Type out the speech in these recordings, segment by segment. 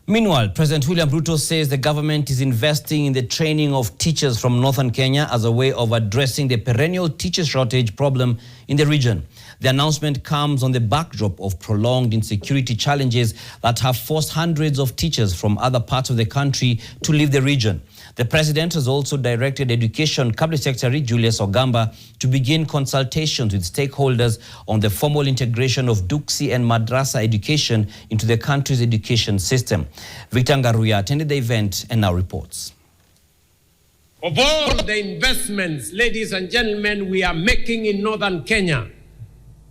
Meanwhile, President William Ruto says the government is investing in the training of teachers from northern Kenya as a way of addressing the perennial teacher shortage problem in the region. The announcement comes on the backdrop of prolonged insecurity challenges that have forced hundreds of teachers from other parts of the country to leave the region. The president has also directed Education Cabinet Secretary Julius Ogamba to begin consultations with stakeholders on the formal integration of Duksi and Madrasa education into the country's education system. Victor Ngaruya attended the event and now reports. Of all the investments, ladies and gentlemen, we are making in northern Kenya,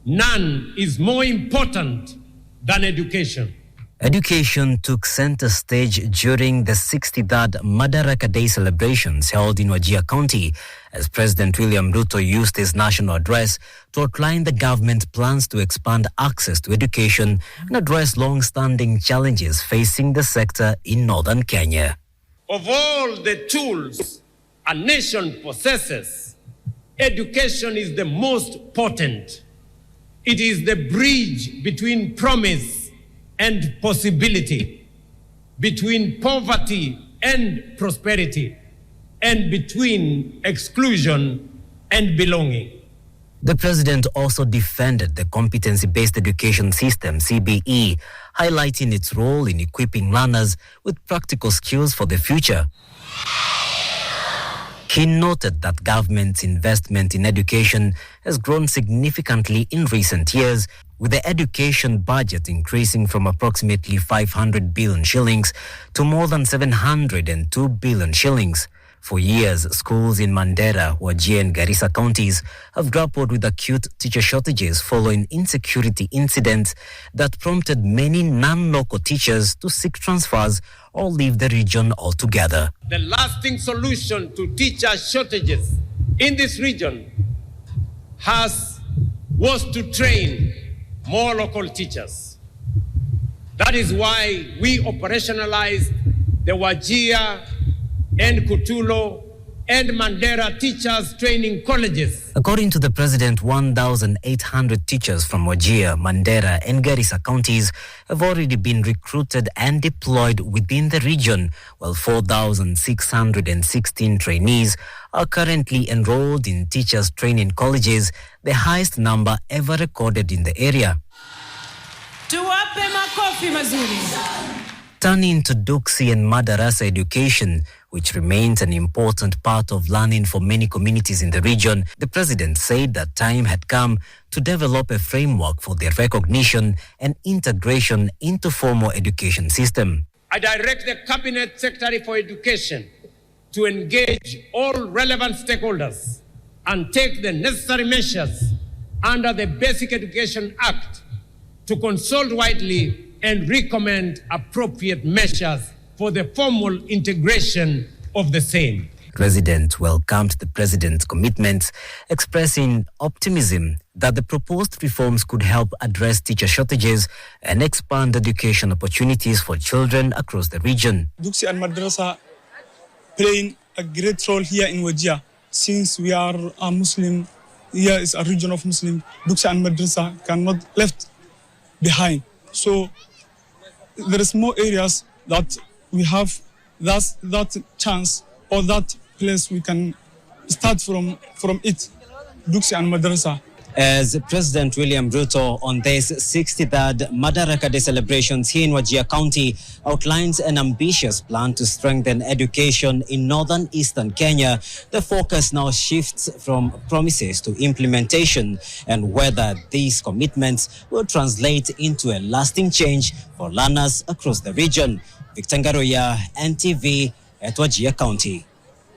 none is more important than education. Education took center stage during the 63rd Madaraka Day celebrations held in Wajir County as President William Ruto used his national address to outline the government plans to expand access to education and address long-standing challenges facing the sector in northern Kenya. Of all the tools a nation possesses, education is the most potent. It is the bridge between promise and possibility, between poverty and prosperity, and between exclusion and belonging. The president also defended the competency-based education system, CBE, highlighting its role in equipping learners with practical skills for the future. He noted that government's investment in education has grown significantly in recent years, with the education budget increasing from approximately 500 billion shillings to more than 702 billion shillings. For years, schools in Mandera, Wajir and Garissa counties have grappled with acute teacher shortages following insecurity incidents that prompted many non-local teachers to seek transfers or leave the region altogether. The lasting solution to teacher shortages in this region was to train more local teachers. That is why we operationalized the Wajir and Kutulo and Mandera teachers training colleges. According to the president, 1,800 teachers from Wajir, Mandera and Garissa counties have already been recruited and deployed within the region, while 4,616 trainees are currently enrolled in teachers training colleges, the highest number ever recorded in the area. Tuwape makofi mazuri. Turning to Duksi and Madarasa education, which remains an important part of learning for many communities in the region, the president said that time had come to develop a framework for their recognition and integration into formal education system. I direct the Cabinet Secretary for Education to engage all relevant stakeholders and take the necessary measures under the Basic Education Act to consult widely and recommend appropriate measures for the formal integration of the same. The president welcomed the president's commitments, expressing optimism that the proposed reforms could help address teacher shortages and expand education opportunities for children across the region. Duksi and Madrasa playing a great role here in Wajir. Since we are a Muslim, here is a region of Muslim, Duksi and Madrasa cannot left behind. So there is more areas that we have that chance or that place we can start from it, Duksi and Madrasa. As President William Ruto on this 63rd Madaraka Day celebrations here in Wajir County outlines an ambitious plan to strengthen education in northern eastern Kenya, the focus now shifts from promises to implementation and whether these commitments will translate into a lasting change for learners across the region. Victor Ngaruya, NTV at Wajir County.